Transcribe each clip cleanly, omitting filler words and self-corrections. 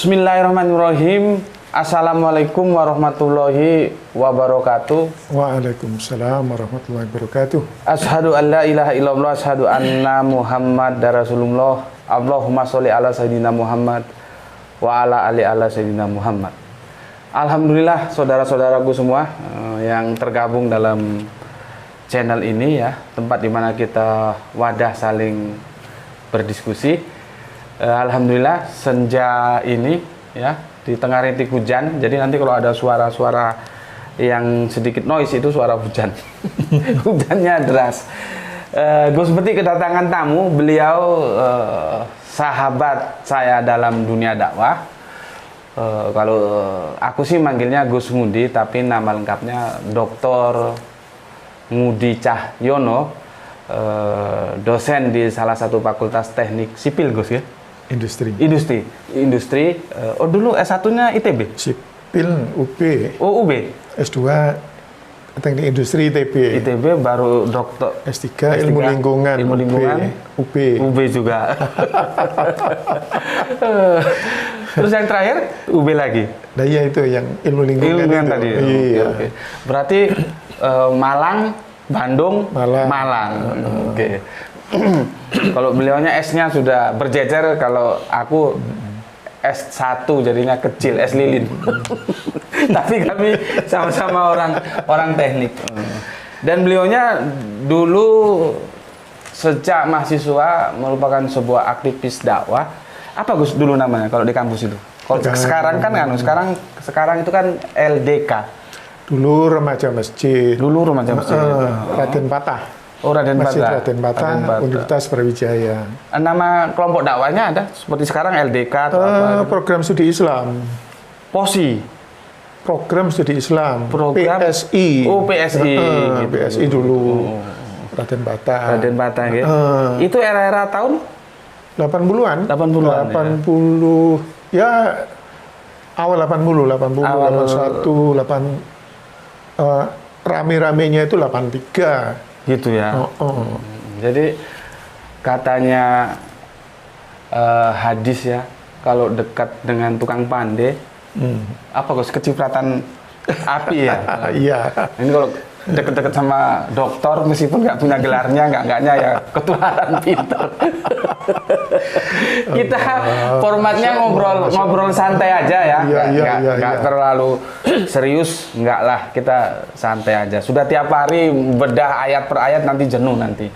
Bismillahirrahmanirrahim. Assalamualaikum warahmatullahi wabarakatuh. Waalaikumsalam warahmatullahi wabarakatuh. Asyhadu an la ilaha illallah, asyhadu anna Muhammad Rasulullah. Allahumma sholli ala sayyidina Muhammad wa ala ali ala sayyidina Muhammad. Alhamdulillah saudara-saudaraku semua yang tergabung dalam channel ini ya, tempat dimana kita wadah saling berdiskusi. Alhamdulillah senja ini ya, di tengah rintik hujan. Jadi nanti kalau ada suara-suara yang sedikit noise itu suara hujan. Hujannya deras. Gus Peti kedatangan tamu. Beliau sahabat saya dalam dunia dakwah. Kalau aku sih manggilnya Gus Ngudi, tapi nama lengkapnya Dr. Ngudi Cahyono, dosen di salah satu fakultas teknik sipil, Gus ya. Industri. Oh dulu S1-nya ITB? Sipil UB. Oh UB. S2 Teknik Industri ITB. ITB baru dokter. S3 Ilmu Lingkungan. UB. UB juga. Terus yang terakhir UB lagi. Nah iya itu yang Ilmu Lingkungan itu. Tadi. Iya. Okay. Berarti Malang, Bandung, Malang. Oke. Kalau beliaunya S-nya sudah berjejer, kalau aku S1 jadinya kecil, S lilin. Tapi kami sama-sama orang teknik. Dan beliaunya dulu sejak mahasiswa merupakan sebuah aktivis dakwah. Apa Gus dulu namanya kalau di kampus itu? Kalau sekarang kan sekarang itu kan LDK. Dulu remaja masjid. Raden Patah. Oh, Raden Patah. Raden Patah, Universitas Brawijaya. Nama kelompok dakwahnya ada seperti sekarang LDK atau apa? Program Studi Islam. POSI. Program Studi Islam. PSI. Oh, PSI. Gitu. PSI dulu. Raden Patah. Raden Patah gitu. Itu era-era tahun 80-an. 80-an. 80 ya awal 80, 81, 8 rame-ramenya itu 83. Gitu ya. Jadi katanya hadis ya, kalau dekat dengan tukang pandai, apa Gus, kecipratan api ya. Iya. Ini kalau deket-deket sama dokter meskipun nggak punya gelarnya, nggaknya ya ketularan pintar. Kita formatnya ngobrol santai aja ya, nggak terlalu serius, nggak lah, kita santai aja. Sudah tiap hari bedah ayat per ayat, nanti jenuh nanti.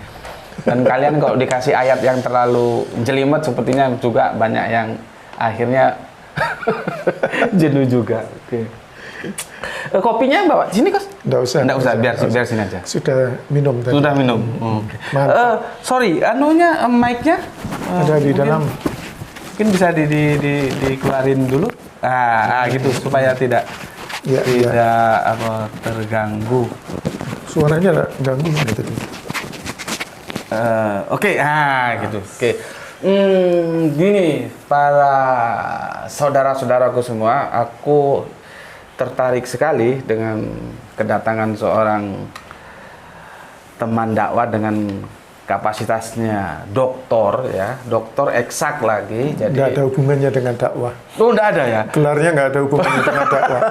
Dan kalian kalau dikasih ayat yang terlalu jelimet sepertinya juga banyak yang akhirnya jenuh juga. Oke. Kopinya bawa sini, Kos? Nggak usah, biar sini aja. Sudah minum tadi. Sudah minum. Sorry, mic-nya ada di dalam. Mungkin bisa dikeluarin dulu. Gitu supaya tidak terganggu. Suaranya ganggu tadi. Oke, gitu. Oke. Gini, para saudara-saudaraku semua, aku tertarik sekali dengan kedatangan seorang teman dakwah dengan kapasitasnya doktor ya, doktor eksak lagi. Jadi nggak ada hubungannya dengan dakwah. Oh, nggak ada ya? Gelarnya nggak ada hubungannya dengan dakwah.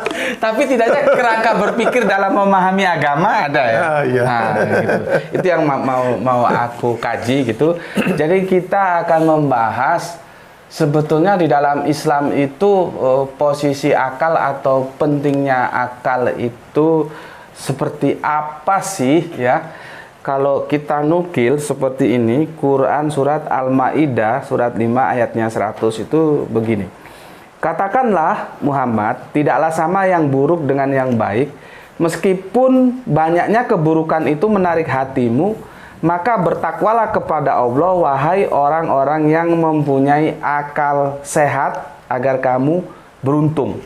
Tapi tidaknya kerangka berpikir dalam memahami agama ada ya. Iya. Gitu. Itu yang mau aku kaji gitu. Jadi kita akan membahas sebetulnya di dalam Islam itu posisi akal atau pentingnya akal itu seperti apa sih ya? Kalau kita nukil seperti ini, Quran surat Al-Maidah surat 5 ayatnya 100 itu begini. Katakanlah Muhammad, tidaklah sama yang buruk dengan yang baik, meskipun banyaknya keburukan itu menarik hatimu, maka bertakwalah kepada Allah, wahai orang-orang yang mempunyai akal sehat, agar kamu beruntung.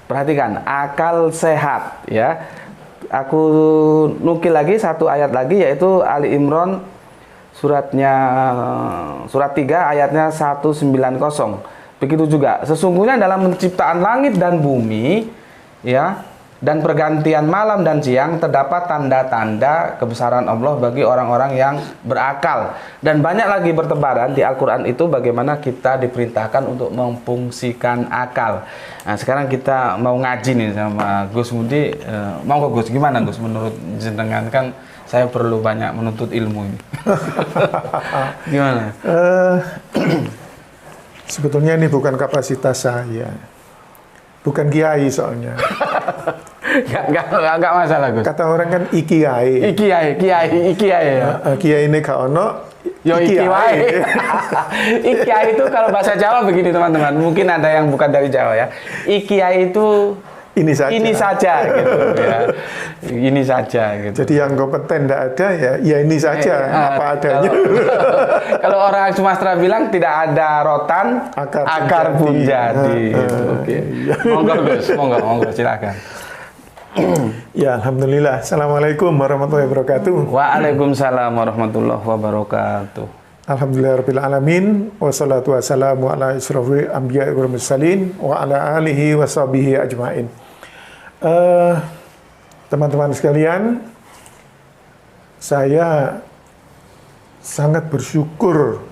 Perhatikan, akal sehat ya. Aku nukil lagi satu ayat lagi, yaitu Ali Imran surat 3 ayatnya 190. Begitu juga, sesungguhnya dalam penciptaan langit dan bumi ya, dan pergantian malam dan siang terdapat tanda-tanda kebesaran Allah bagi orang-orang yang berakal. Dan banyak lagi bertebaran di Al-Quran itu bagaimana kita diperintahkan untuk memfungsikan akal. Nah, sekarang kita mau ngaji nih sama Gus Mudi. Mau ke Gus, gimana Gus? Menurut jenengan kan saya perlu banyak menuntut ilmu ini. Gimana? Sebetulnya ini bukan kapasitas saya. Bukan kiai soalnya. Enggak masalah Gus. Kata orang kan ikiai. Kiai ya. Kiai ini gak ono. Yo ikiai. Ikiai itu kalau bahasa Jawa begini teman-teman. Mungkin ada yang bukan dari Jawa ya. Ikiai itu Ini saja. Gitu ya. Ini saja gitu. Jadi yang kompeten tidak ada ya ini saja apa adanya. Kalau orang Sumatera bilang tidak ada rotan, akar pun jadi. Gitu. Oke. Monggo Gus, monggo silakan. Ya, alhamdulillah. Assalamualaikum warahmatullahi wabarakatuh. Waalaikumsalam warahmatullahi wabarakatuh. Alhamdulillahirabbil alamin wassalatu wassalamu ala asyrofil anbiya'i wal mursalin wa ala alihi washabihi ajmain. Teman-teman sekalian, saya sangat bersyukur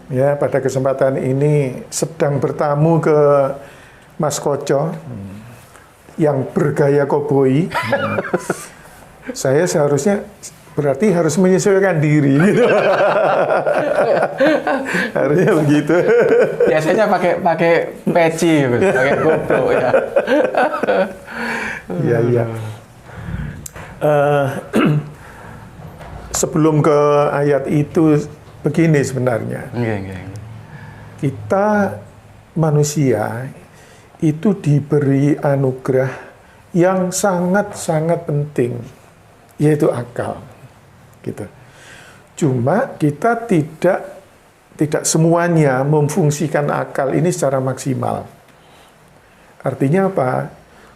ya pada kesempatan ini sedang bertamu ke Mas Koco yang bergaya koboi. Saya seharusnya berarti harus menyesuaikan diri gitu. Harusnya begitu. Biasanya pakai peci gitu, pakai GoPro ya. Iya. Sebelum ke ayat itu begini sebenarnya. Kita manusia itu diberi anugerah yang sangat-sangat penting, yaitu akal. Gitu. Cuma kita tidak semuanya memfungsikan akal ini secara maksimal. Artinya apa?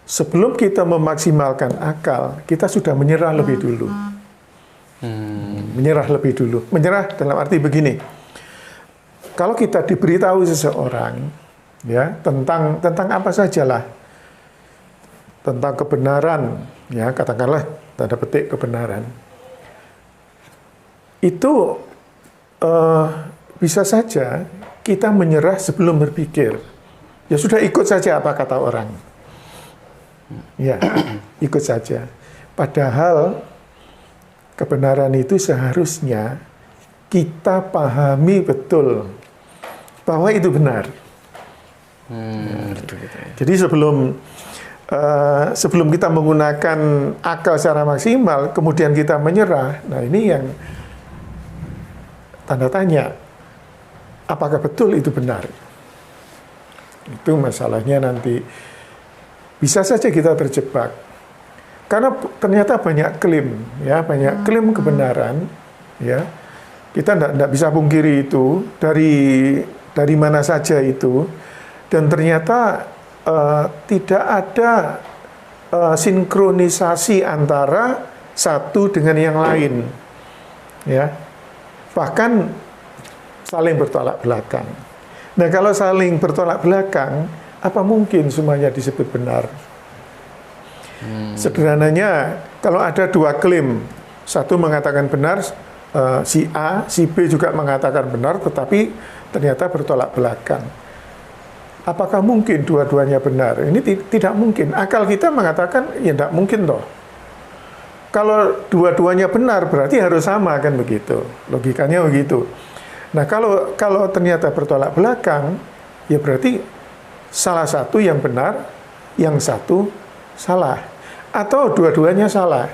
Sebelum kita memaksimalkan akal, kita sudah menyerah lebih dulu. Menyerah lebih dulu. Menyerah dalam arti begini. Kalau kita diberitahu seseorang ya tentang apa sajalah, tentang kebenaran, ya katakanlah tanda petik kebenaran, itu bisa saja kita menyerah sebelum berpikir. Ya sudah, ikut saja apa kata orang. Ya, ikut saja. Padahal kebenaran itu seharusnya kita pahami betul bahwa itu benar. Jadi sebelum kita menggunakan akal secara maksimal, kemudian kita menyerah, nah ini yang tanda tanya, apakah betul itu benar? Itu masalahnya nanti. Bisa saja kita terjebak. Karena ternyata banyak klaim, ya, banyak klaim kebenaran, ya. Kita tidak bisa pungkiri itu dari mana saja itu, dan ternyata tidak ada sinkronisasi antara satu dengan yang lain, ya. Bahkan saling bertolak belakang. Nah, kalau saling bertolak belakang, apa mungkin semuanya disebut benar? Sederhananya, kalau ada dua klaim, satu mengatakan benar, si A, si B juga mengatakan benar, tetapi ternyata bertolak belakang. Apakah mungkin dua-duanya benar? Ini tidak mungkin. Akal kita mengatakan, ya tidak mungkin toh. Kalau dua-duanya benar, berarti harus sama, kan begitu. Logikanya begitu. Nah, kalau ternyata bertolak belakang, ya berarti salah satu yang benar, yang satu salah, atau dua-duanya salah,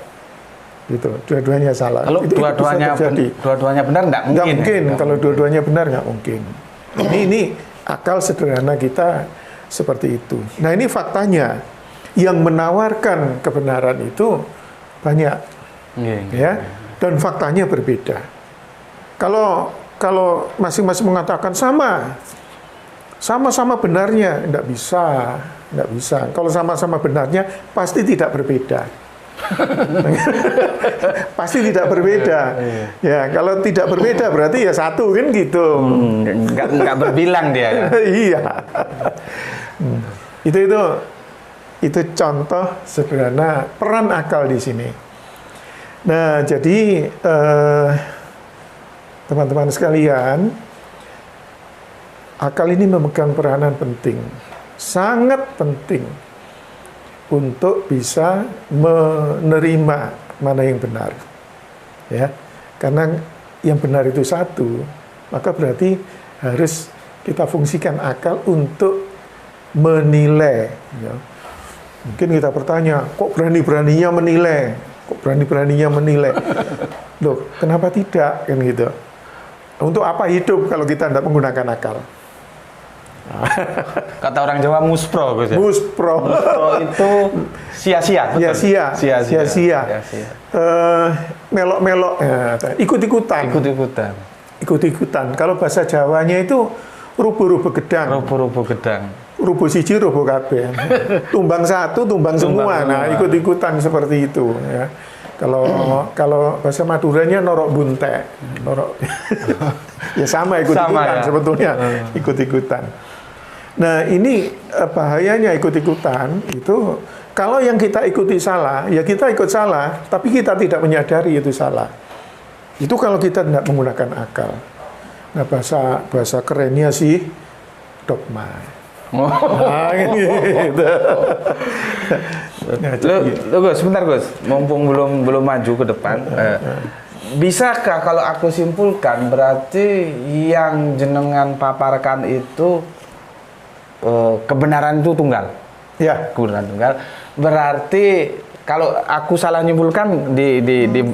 gitu. Dua-duanya salah. Kalau dua-duanya benar nggak mungkin. Nggak mungkin. Ya? Kalau dua-duanya benar nggak mungkin. Ini akal sederhana kita seperti itu. Nah, ini faktanya yang menawarkan kebenaran itu banyak, ya, dan faktanya berbeda. Kalau masing-masing mengatakan sama-sama benarnya, nggak bisa. Kalau sama-sama benarnya, pasti tidak berbeda. Pasti tidak berbeda. Ya, kalau tidak berbeda berarti ya satu, kan gitu. Nggak berbilang dia. Ya? Iya. Itu itu contoh sederhana peran akal di sini. Nah, jadi teman-teman sekalian, akal ini memegang peranan penting, sangat penting untuk bisa menerima mana yang benar, ya. Karena yang benar itu satu, maka berarti harus kita fungsikan akal untuk menilai. Ya. Mungkin kita bertanya, kok berani-beraninya menilai? Kok berani-beraninya menilai? Loh, kenapa tidak? Kan gitu. Untuk apa hidup kalau kita tidak menggunakan akal? Kata orang Jawa muspro, Gus ya. Muspro. Muspro itu sia-sia, betul. Sia-sia. Melok-melok, ya, ikut-ikutan. Ikut-ikutan. Kalau bahasa Jawanya itu rubuh-rubuh gedang. Rubuh-rubuh gedang. Rubuh siji, rubuh kabeh. Tumbang satu, tumbang semua. Nah, ikut-ikutan seperti itu. Ya. Kalau bahasa Maduranya norok buntek. Norok. Ya sama ikut-ikutan ya? Sebetulnya. Ikut-ikutan. Nah, ini bahayanya ikut-ikutan itu kalau yang kita ikuti salah, ya kita ikut salah, tapi kita tidak menyadari itu salah. Itu kalau kita tidak menggunakan akal. Nah, bahasa kerennya sih dogma. Nah, gitu. Nah, Loh, Gus, sebentar Gus, mumpung belum maju ke depan. Bisakah kalau aku simpulkan berarti yang jenengan paparkan itu kebenaran itu tunggal? Ya, kebenaran tunggal. Berarti kalau aku salah nyimpulkan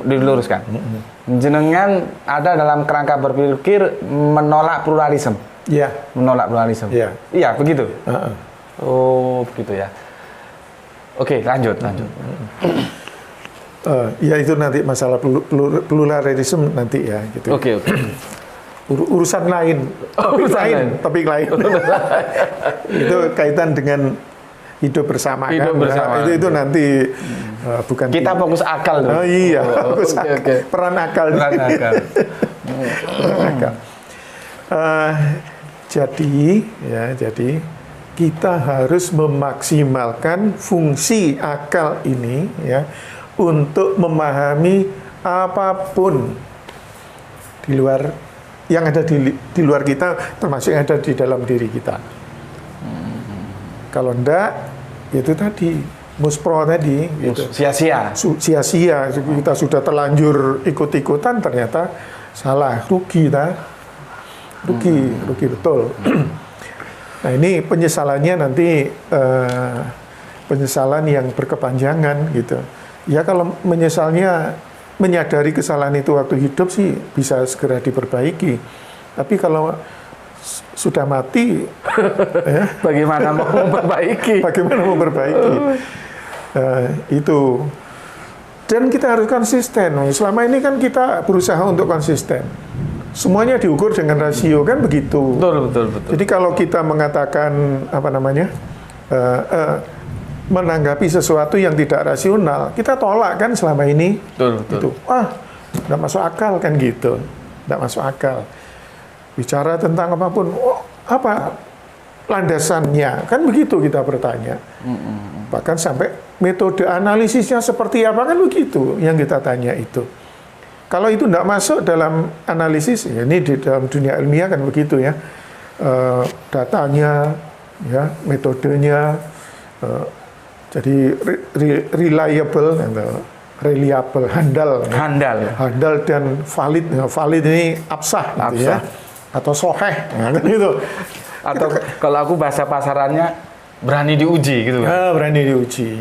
diluruskan. Jenengan ada dalam kerangka berpikir menolak pluralisme. Ya. Menolak pluralisme. Ya. Iya, begitu. Oh, begitu ya. Oke, lanjut. Ya itu nanti masalah pluralisme nanti ya. Gitu. Oke. Urusan lain. Topik lain. Itu kaitan dengan hidup bersama. Hidup kan? bersama. Nah, itu nanti bukan kita fokus akal dulu. Oh iya, fokus okay. Peran akal. Peran akal. Peran akal. Jadi kita harus memaksimalkan fungsi akal ini ya untuk memahami apapun di luar yang ada di luar kita, termasuk yang ada di dalam diri kita. Kalau enggak, itu tadi muspro tadi, gitu. Sia-sia. Sia-sia. Kita sudah terlanjur ikut-ikutan, ternyata salah, rugi, rugi betul. Nah ini penyesalannya nanti penyesalan yang berkepanjangan gitu. Ya kalau menyadari kesalahan itu waktu hidup sih bisa segera diperbaiki. Tapi kalau sudah mati, ya, bagaimana mau memperbaiki? Bagaimana memperbaiki? Itu. Dan kita harus konsisten. Selama ini kan kita berusaha untuk konsisten. Semuanya diukur dengan rasio, kan begitu. Betul. Jadi kalau kita mengatakan menanggapi sesuatu yang tidak rasional, kita tolak kan selama ini. Betul. Itu, nggak masuk akal kan gitu, nggak masuk akal. Bicara tentang apapun, apa landasannya? Kan begitu kita bertanya. Bahkan sampai metode analisisnya seperti apa, kan begitu yang kita tanya itu. Kalau itu tidak masuk dalam analisis, ya ini di dalam dunia ilmiah kan begitu ya. Datanya, ya, metodenya, jadi reliable, handal dan valid. Valid ini absah. Gitu ya. Atau soheh, kan itu. Atau kalau aku bahasa pasarannya berani diuji gitu. Berani diuji.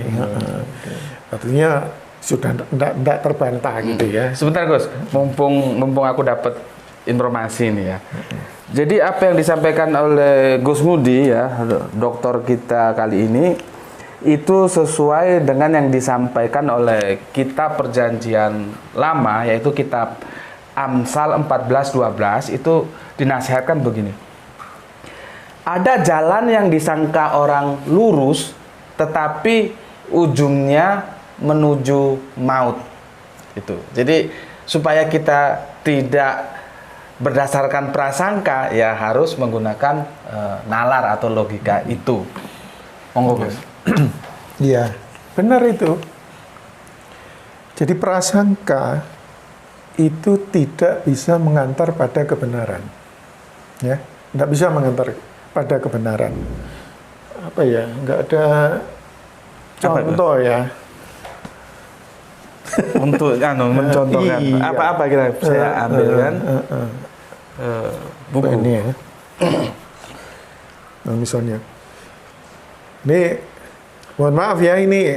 Artinya sudah tidak terbantah gitu ya. Sebentar Gus, mumpung aku dapat informasi ini ya. Jadi apa yang disampaikan oleh Gus Ngudi ya, dokter kita kali ini, itu sesuai dengan yang disampaikan oleh kitab Perjanjian Lama, yaitu kitab Amsal 14:12, itu dinasihatkan begini. Ada jalan yang disangka orang lurus, tetapi ujungnya menuju maut. Itu. Jadi supaya kita tidak berdasarkan prasangka, ya harus menggunakan nalar atau logika itu. Monggo Gus. Iya, benar itu. Jadi prasangka itu tidak bisa mengantar pada kebenaran. Ya, tidak bisa mengantar pada kebenaran. Apa ya? Nggak ada contoh ya. Untuk mencontohkan Iya. apa kira saya ambil kan buku Ini ya. Nah, misalnya, ini mohon maaf ya, ini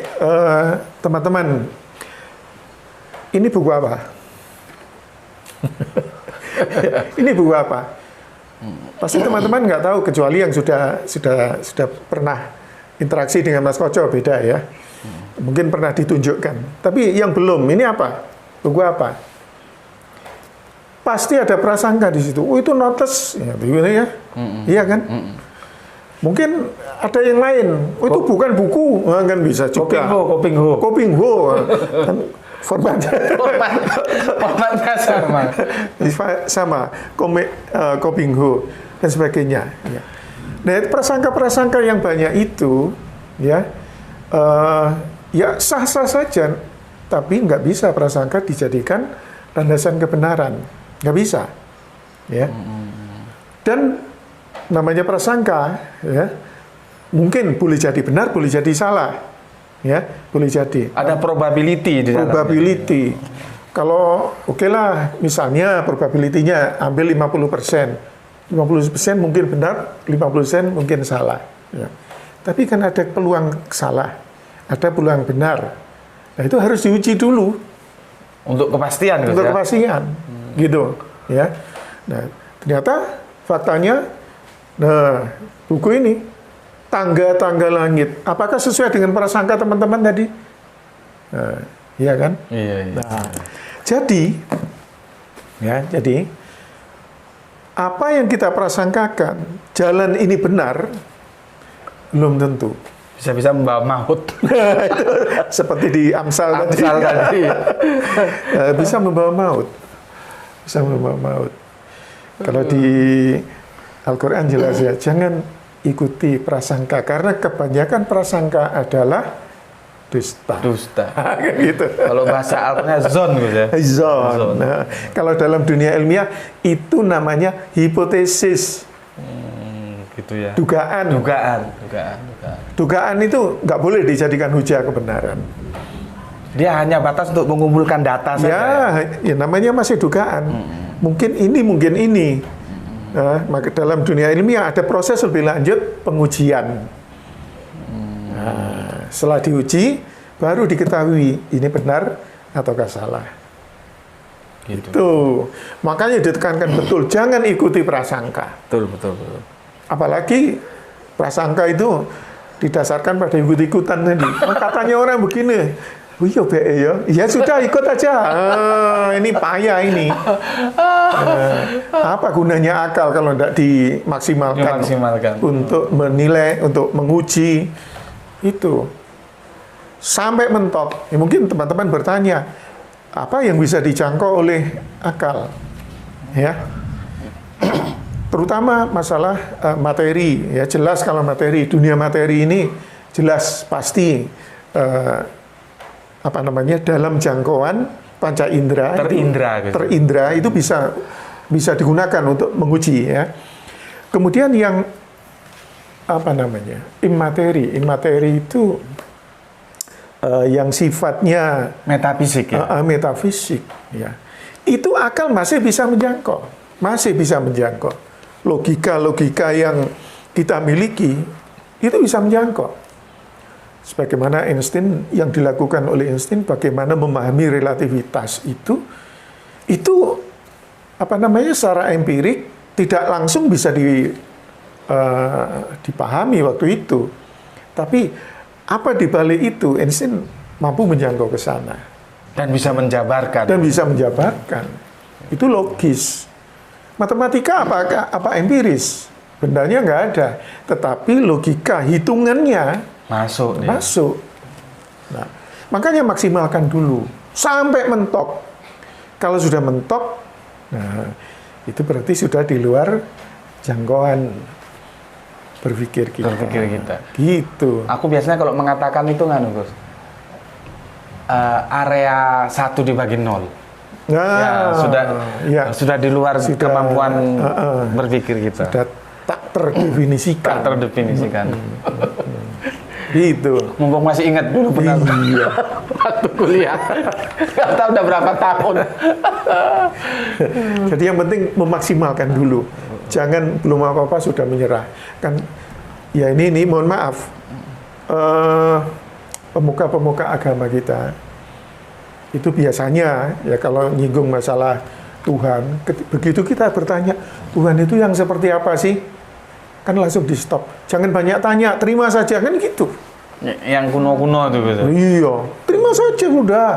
teman-teman, ini buku apa? Ini buku apa? Pasti teman-teman nggak tahu, kecuali yang sudah pernah interaksi dengan Mas Koco, beda ya. Mungkin pernah ditunjukkan. Tapi yang belum, ini apa? Buku apa? Pasti ada prasangka di situ. Oh, itu notes, ya, begini ya. Iya kan? Mungkin ada yang lain. Oh, itu bukan buku, nah, kan bisa juga. Kopingho. Kan formatnya sama. Kopingho dan sebagainya. Ya. Nah, prasangka-prasangka yang banyak itu, ya, ya sah-sah saja, tapi nggak bisa prasangka dijadikan landasan kebenaran, nggak bisa, ya. Dan namanya prasangka, ya, mungkin boleh jadi benar, boleh jadi salah, ya, boleh jadi. Ada probability di dalamnya. Probability. Kalau oke lah, misalnya probability-nya ambil 50%, 50% mungkin benar, 50% mungkin salah. Ya. Tapi kan ada peluang salah, ada peluang benar. Nah, itu harus diuji dulu. Untuk kepastian. Untuk kepastian, gitu. Ya. Nah, ternyata faktanya, nah, buku ini, Tangga-Tangga Langit. Apakah sesuai dengan prasangka teman-teman tadi? Nah, iya kan? Iya. Nah, jadi apa yang kita prasangkakan, jalan ini benar, belum tentu. Bisa-bisa membawa maut. Seperti di Amsal tadi. Bisa membawa maut. Bisa membawa maut. Kalau di Al-Quran jelas ya, jangan ikuti prasangka, karena kebanyakan prasangka adalah dusta. Gitu. Kalau bahasa Arabnya zon gitu ya. Zon. Nah, kalau dalam dunia ilmiah itu namanya hipotesis. Gitu ya. Dugaan. Dugaan itu nggak boleh dijadikan hujah kebenaran. Dia hanya batas untuk mengumpulkan data saja. Ya namanya masih dugaan. Mungkin ini. Nah, maka dalam dunia ilmiah ada proses lebih lanjut, pengujian. Nah, setelah diuji, baru diketahui ini benar ataukah salah. Gitu. Makanya ditekankan betul, jangan ikuti prasangka. Betul. Apalagi prasangka itu didasarkan pada ikut-ikutan tadi. Katanya orang begini, iya BE ya sudah ikut aja. Ini payah ini. Apa gunanya akal kalau tidak dimaksimalkan untuk menilai, untuk menguji itu sampai mentok. Ya, mungkin teman-teman bertanya, apa yang bisa dijangkau oleh akal? Ya. Terutama masalah materi, ya jelas kalau materi, dunia materi ini jelas pasti dalam jangkauan panca indera, terindra itu bisa digunakan untuk menguji, ya. Kemudian yang imateri itu yang sifatnya metafisik, ya. Metafisik, ya. Itu akal masih bisa menjangkau. Logika yang kita miliki itu bisa menjangkau. Sebagaimana Einstein, yang dilakukan oleh Einstein, bagaimana memahami relativitas itu secara empirik tidak langsung bisa dipahami waktu itu. Tapi apa di balik itu, Einstein mampu menjangkau ke sana dan bisa menjabarkan. Itu logis. Matematika apa empiris? Bendanya nggak ada, tetapi logika hitungannya masuk. Nah, makanya maksimalkan dulu sampai mentok. Kalau sudah mentok, nah itu berarti sudah di luar jangkauan berpikir kita. Gitu. Aku biasanya kalau mengatakan itu nganu Gus, area 1 dibagi 0. Ya, sudah di luar kemampuan berpikir kita. Sudah tak terdefinisikan. Gitu. Mumpung masih ingat dulu pernah waktu kuliah. Nggak tahu udah berapa tahun. Jadi yang penting memaksimalkan dulu. Jangan belum apa-apa sudah menyerah. Kan ya ini mohon maaf. Pemuka-pemuka agama kita itu biasanya ya kalau nyinggung masalah Tuhan, begitu kita bertanya, Tuhan itu yang seperti apa sih? Kan langsung di stop. Jangan banyak tanya, terima saja kan gitu. Yang kuno-kuno itu gitu. Iya, terima saja udah.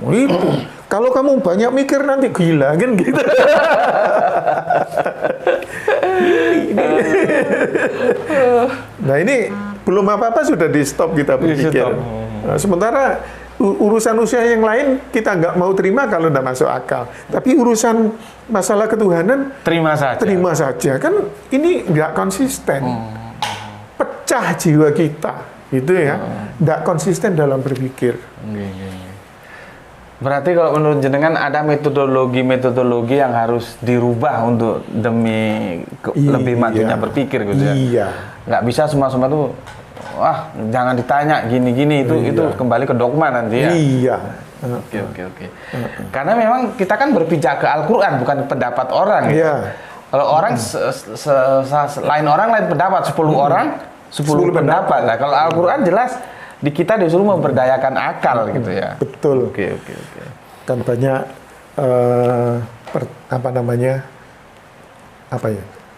Gitu. Kalau kamu banyak mikir nanti gila kan gitu. Nah ini belum apa-apa sudah di stop kita berpikir. Nah, sementara urusan usia yang lain kita nggak mau terima kalau nggak masuk akal. Tapi urusan masalah ketuhanan terima saja. Kan ini nggak konsisten. Pecah jiwa kita, gitu ya. Nggak konsisten dalam berpikir. Berarti kalau menurut jenengan ada metodologi yang harus dirubah untuk demi lebih majunya berpikir gitu ya. Iya. Nggak bisa semua tuh wah, jangan ditanya gini-gini itu kembali ke dogma nanti ya. Iya. Oke. Karena memang kita kan berpijak ke Al-Qur'an bukan pendapat orang ya. Iya. Kalau orang lain orang lain pendapat, 10 orang 10 pendapat lah. Kalau Al-Qur'an jelas di kita disuruh memberdayakan akal gitu ya. Betul. Oke. Kan banyak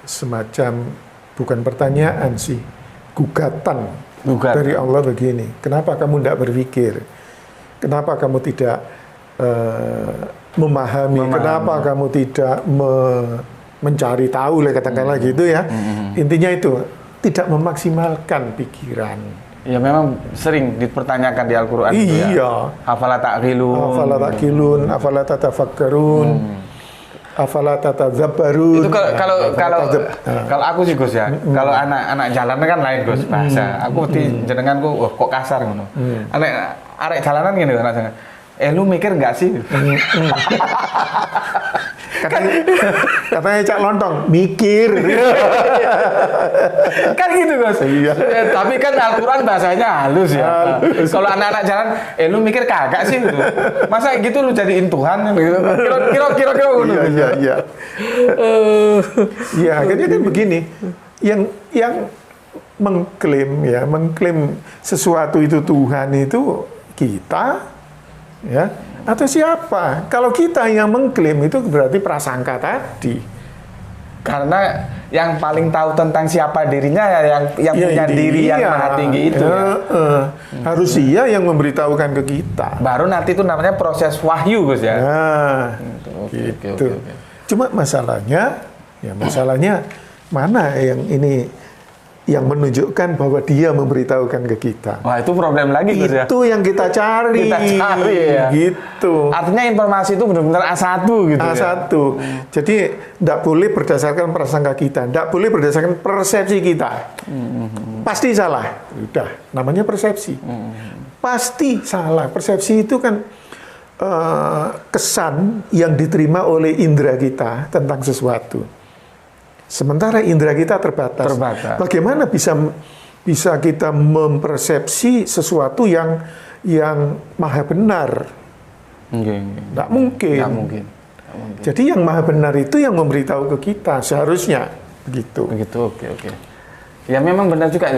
semacam bukan pertanyaan sih, gugatan dari Allah begini. Kenapa kamu tidak berpikir? Kenapa kamu tidak memahami? Kenapa kamu tidak mencari tahu, katakanlah gitu ya. Intinya itu tidak memaksimalkan pikiran. Ya memang sering dipertanyakan di Al-Qur'an itu ya. Iya. Afala ta'qilun, afala tatafakkarun, afala tatadzabbarun. Itu kalau aku sih Gus ya. Kalau anak jalanan kan lain Gus bahasa. Aku jenenganku kok kasar ngono. Arek jalanan gini anak jangan. Lu mikir nggak sih? Katanya Cak Lontong, mikir. Kan gitu Gus. Iya. Tapi kan Al-Qur'an bahasanya halus ya. Kalau anak-anak jalan, lu mikir kagak sih gitu. Masa gitu lu jadiin Tuhan gitu. Kira-kira gitu. Iya. Ya, akhirnya kan begini. Yang mengklaim sesuatu itu Tuhan itu kita ya atau siapa? Kalau kita yang mengklaim itu berarti prasangka tadi. Karena yang paling tahu tentang siapa dirinya yang punya diri yang maha tinggi itu. Harus dia yang memberitahukan ke kita. Baru nanti itu namanya proses wahyu Gus ya. Nah, gitu. Cuma masalahnya mana yang menunjukkan bahwa dia memberitahukan ke kita. Wah, itu problem lagi Gus ya. Itu yang kita cari. Ya. Gitu. Artinya informasi itu benar-benar A1 gitu. A1. Jadi tidak boleh berdasarkan prasangka kita, tidak boleh berdasarkan persepsi kita. Pasti salah. Udah, namanya persepsi. Pasti salah. Persepsi itu kan kesan yang diterima oleh indera kita tentang sesuatu. Sementara indera kita terbatas. Bagaimana bisa kita mempersepsi sesuatu yang maha benar? Nggak mungkin. Jadi yang maha benar itu yang memberitahu ke kita seharusnya begitu. Oke. Ya memang benar juga.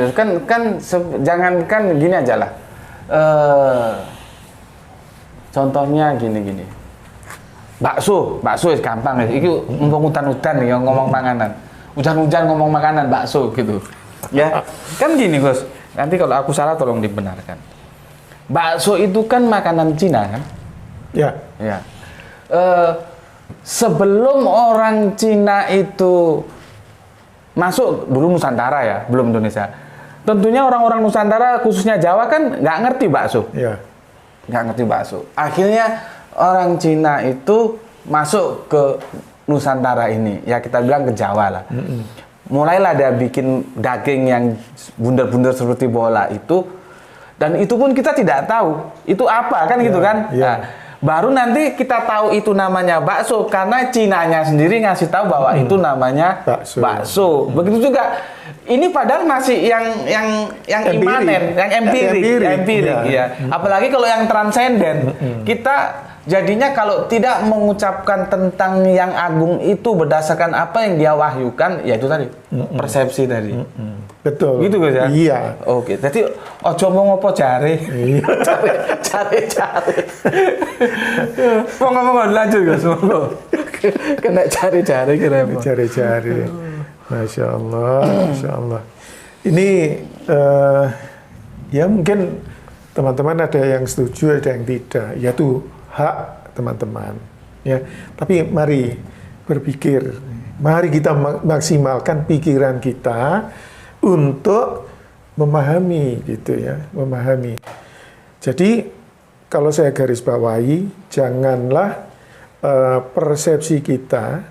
Jangankan gini aja lah. Contohnya gini. Bakso gampang ya. Itu hutan-hutan nih yang ngomong panganan. Hujan-hujan ngomong makanan bakso gitu. Ya, kan gini Gus. Nanti kalau aku salah tolong dibenarkan. Bakso itu kan makanan Cina kan? Ya. Sebelum orang Cina itu masuk dulu Nusantara ya, belum Indonesia. Tentunya orang-orang Nusantara khususnya Jawa kan nggak ngerti bakso. Ya. Nggak ngerti bakso. Akhirnya orang Cina itu masuk ke Nusantara ini, ya kita bilang ke Jawa lah. mulailah dia bikin daging yang bundar-bundar seperti bola itu, dan itu pun kita tidak tahu itu apa kan gitu kan. Nah, baru nanti kita tahu itu namanya bakso karena Cinanya sendiri ngasih tahu bahwa itu namanya bakso. Begitu juga ini padahal masih yang imanen, yang empirik ya. Apalagi kalau yang transenden, kita jadinya kalau tidak mengucapkan tentang yang agung itu berdasarkan apa yang dia wahyukan, ya itu tadi persepsi tadi. Betul. Gitu Gus ya? Iya. Oke, jadi ojo mau ngopo jare. Iya. Cari. Mau ngomong lanjut Gus, monggo. Kena cari-cari kira. Cari-cari. Masya Allah. Ini ya mungkin teman-teman ada yang setuju, ada yang tidak. Ya itu hak teman-teman. Ya, tapi mari berpikir, mari kita maksimalkan pikiran kita untuk memahami gitu ya, memahami. Jadi kalau saya garis bawahi, janganlah persepsi kita,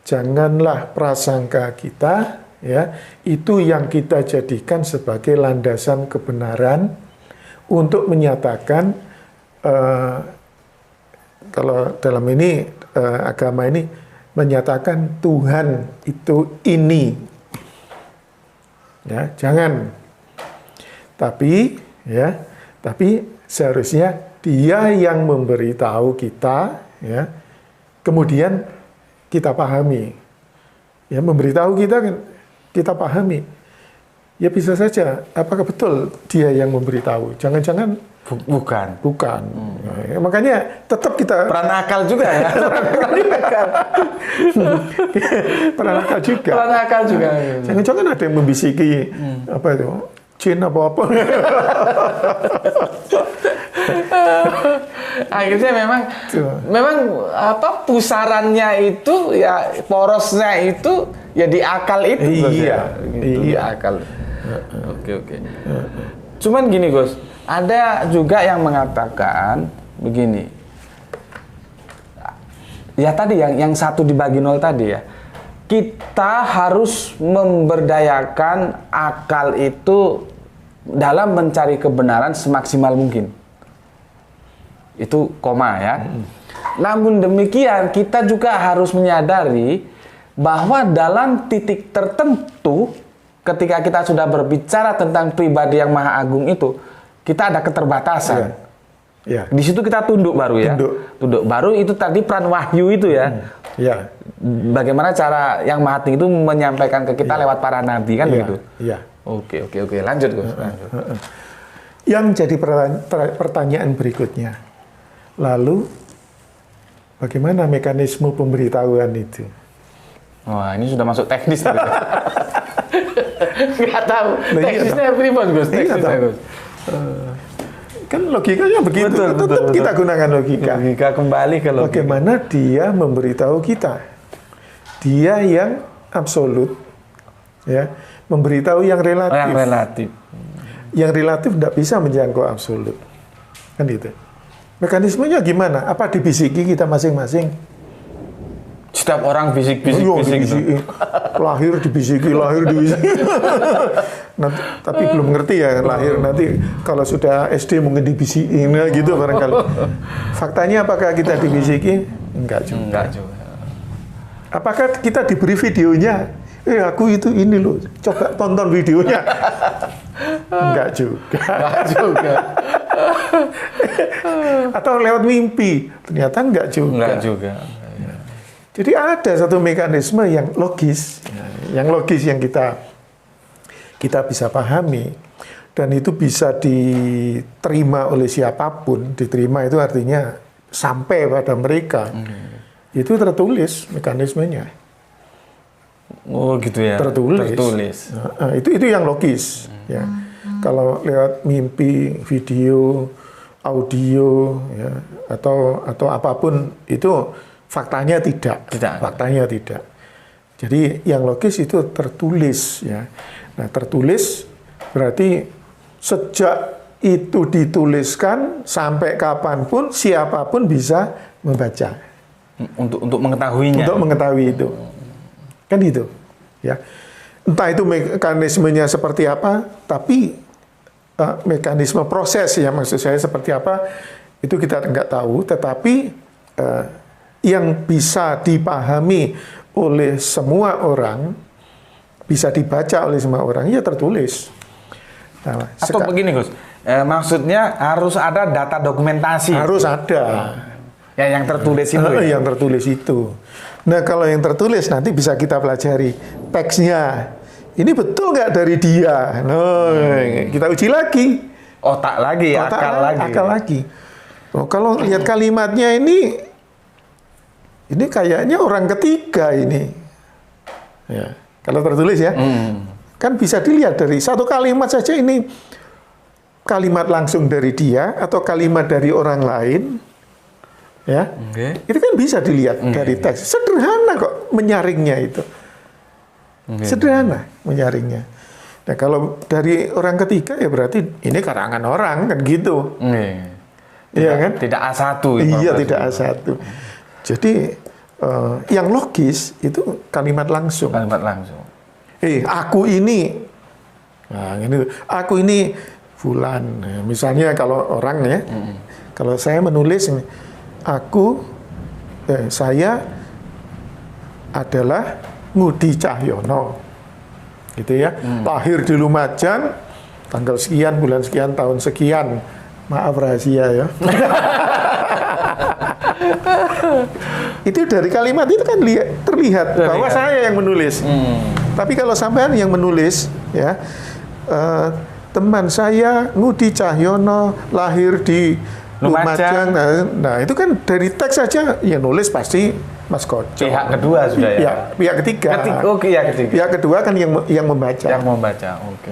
janganlah prasangka kita, ya, itu yang kita jadikan sebagai landasan kebenaran untuk menyatakan kalau dalam ini agama ini menyatakan Tuhan itu ini. Ya, jangan. Tapi seharusnya Dia yang memberitahu kita, ya. Kemudian kita pahami. Ya, memberitahu kita pahami. Ya bisa saja, apakah betul Dia yang memberitahu? Jangan-jangan bukan. Ya, makanya tetap kita peran akal juga ya. Peran akal juga. Jangan-jangan ada yang membisiki apa itu? Jin apa? Akhirnya memang apa pusarannya itu ya, porosnya itu ya di akal itu. Iya. Di akal. Oke. Cuman gini Gus, ada juga yang mengatakan begini. Ya tadi yang satu dibagi 0 tadi ya. Kita harus memberdayakan akal itu dalam mencari kebenaran semaksimal mungkin. Itu koma ya. Namun demikian kita juga harus menyadari bahwa dalam titik tertentu ketika kita sudah berbicara tentang pribadi yang maha agung itu, kita ada keterbatasan. Ya. Di situ kita tunduk baru ya. Tunduk. Baru itu tadi peran wahyu itu ya. Ya. Bagaimana cara yang maha tinggi itu menyampaikan ke kita lewat para nabi kan gitu. Iya. Oke. Lanjut Gus. Yang jadi pertanyaan berikutnya, lalu bagaimana mekanisme pemberitahuan itu? Wah, ini sudah masuk teknis. Nggak tahu. Teknisnya pribadi Gus. Kan logikanya begitu. Betul. Kita gunakan logika. Logika kembali ke logika. Bagaimana dia memberitahu kita? Dia yang absolut, ya, memberitahu yang relatif. Yang relatif. Yang relatif tidak bisa menjangkau absolut. Kan itu. Mekanismenya gimana? Apa dibisiki kita masing-masing? Setiap orang bisik-bisik. Lahir dibisiki. Nanti, tapi belum ngerti ya lahir. Nanti kalau sudah SD mungkin dibisiki gitu barangkali. Faktanya apakah kita dibisiki? Enggak juga. Apakah kita diberi videonya? Aku itu ini loh. Coba tonton videonya. Enggak juga. Atau lewat mimpi. Ternyata enggak juga. Jadi ada satu mekanisme yang logis, yang kita bisa pahami, dan itu bisa diterima oleh siapapun. Diterima itu artinya sampai pada mereka. Itu tertulis mekanismenya. Oh gitu ya. Tertulis. Nah, itu yang logis. Ya. Kalau lewat mimpi, video, audio, ya, atau apapun itu. Faktanya tidak. Faktanya tidak. Jadi yang logis itu tertulis ya. Nah, tertulis berarti sejak itu dituliskan sampai kapanpun siapapun bisa membaca. Untuk mengetahuinya. Untuk mengetahui itu. Kan gitu. Ya. entah itu mekanismenya seperti apa, tapi mekanisme proses ya maksud saya seperti apa itu kita nggak tahu, tetapi yang bisa dipahami oleh semua orang, bisa dibaca oleh semua orang, ya tertulis. Nah, Atau begini Gus, maksudnya harus ada data dokumentasi. harus ada. Ya, yang tertulis itu. Ya? Yang tertulis itu. Nah, kalau yang tertulis nanti bisa kita pelajari teksnya. Ini betul nggak dari dia? Nah, kita uji lagi. Otak lagi, Otak akal lagi. Akal lagi. Oh, kalau lihat kalimatnya ini kayaknya orang ketiga ini. Ya, kalau tertulis ya, kan bisa dilihat dari satu kalimat saja ini kalimat langsung dari dia atau kalimat dari orang lain. Ya, itu kan bisa dilihat dari teks. Sederhana kok menyaringnya itu. Sederhana menyaringnya. Nah, kalau dari orang ketiga ya berarti ini karangan orang kan gitu. Iya kan? Tidak A1. Iya, tidak A1. Jadi yang logis itu kalimat langsung. Kalimat langsung. Aku ini, nah ini, aku ini fulan. Nah, misalnya kalau orang ya, kalau saya menulis saya adalah Ngudi Cahyono, gitu ya. Lahir di Lumajang, tanggal sekian, bulan sekian, tahun sekian. Maaf rahasia ya. Itu dari kalimat itu kan terlihat bahwa saya yang menulis. Tapi kalau sampean yang menulis, ya teman saya Ngudi Cahyono lahir di Lumajang. Nah, itu kan dari teks saja yang nulis pasti Mas Koco. Pihak kedua sudah ya? Pihak ketiga. Pihak ketiga. Pihak kedua kan yang membaca. Yang membaca, oke.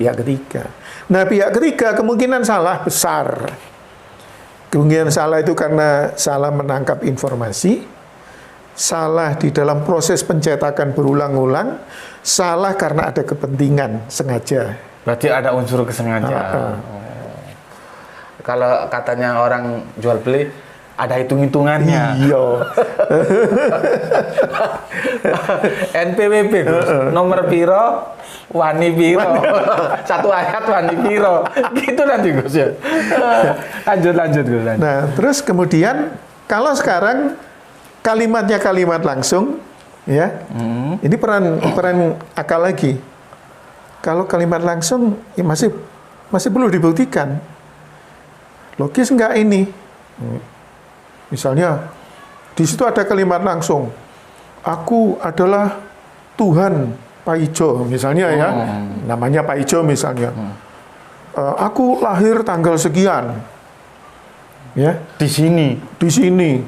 Pihak ketiga. Nah, pihak ketiga kemungkinan salah besar. Kemungkinan salah itu karena salah menangkap informasi, salah di dalam proses pencetakan berulang-ulang, salah karena ada kepentingan sengaja. Berarti ada unsur kesengajaan. Kalau katanya orang jual beli, ada hitung-hitungannya. Iya. NPWP, nomor piro, wani piro. Satu ayat wani piro. Gitu nanti Gus ya. Lanjut Gus. Nah, terus kemudian kalau sekarang kalimatnya kalimat langsung, ya. Ini peran akal lagi. Kalau kalimat langsung ya masih perlu dibuktikan. Logis enggak ini? Misalnya di situ ada kalimat langsung. Aku adalah Tuhan Pak Ijo misalnya ya. Namanya Pak Ijo misalnya. Aku lahir tanggal sekian. Ya, di sini.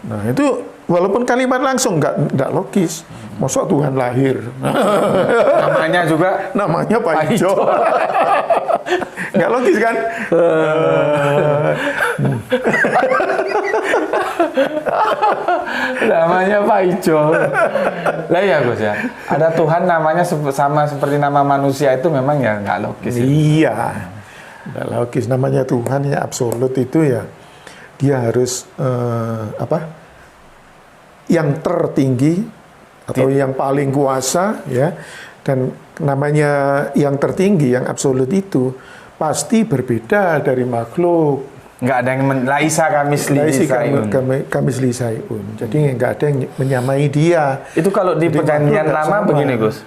Nah, itu walaupun kalimat langsung enggak logis. Masa Tuhan lahir? Namanya juga namanya Pak Ijo. Nggak logis kan? Namanya Pak Ijo. Lah ya Gus ya. Ada Tuhan namanya sama seperti nama manusia itu memang ya nggak logis. Iya. Nggak logis. Namanya Tuhan ya absolut itu ya. Dia harus yang tertinggi atau yang paling kuasa ya. Dan namanya yang tertinggi, yang absolut itu pasti berbeda dari makhluk. Nggak ada yang laisa kamisli sayun. Jadi nggak ada yang menyamai dia. Itu kalau di perjanjian lama begini Gus.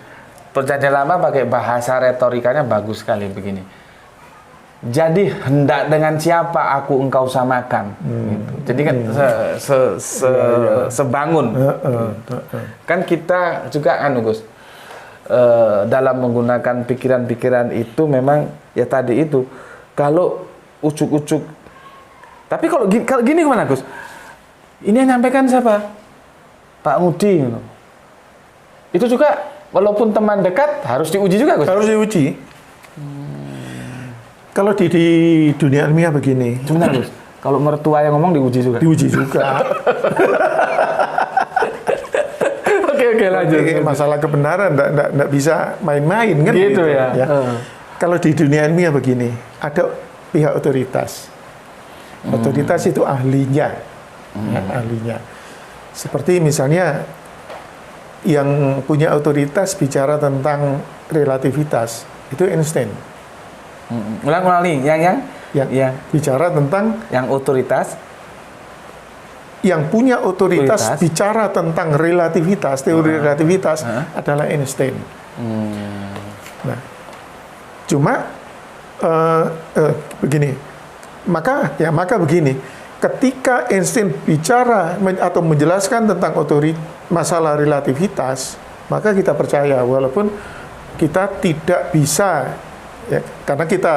Perjanjian lama pakai bahasa retorikanya bagus sekali begini. Jadi hendak dengan siapa aku engkau samakan. Gitu. Jadi kan sebangun. Kan kita juga Gus. Dalam menggunakan pikiran-pikiran itu memang ya tadi itu kalau ucuk-ucuk. Tapi kalau gini gimana Gus? Ini yang nyampaikan siapa? Pak Ngudi. Itu juga walaupun teman dekat harus diuji juga Gus. Harus diuji. Kalau di dunia ilmiah begini. Sebentar Gus. Kalau mertua yang ngomong diuji juga. Diuji juga. Oke, lanjut. Masalah kebenaran enggak bisa main-main kan gitu ya. Kalau di dunia ilmiah begini, ada pihak otoritas. Otoritas itu ahlinya. Ya, ahlinya. Seperti misalnya yang punya otoritas bicara tentang relativitas itu Einstein. Ulang nih, yang Bicara tentang yang otoritas, yang punya otoritas bicara tentang relativitas, teori relativitas adalah Einstein. Nah, cuma begini, maka begini, ketika Einstein bicara atau menjelaskan tentang masalah relativitas, maka kita percaya walaupun kita tidak bisa, ya, karena kita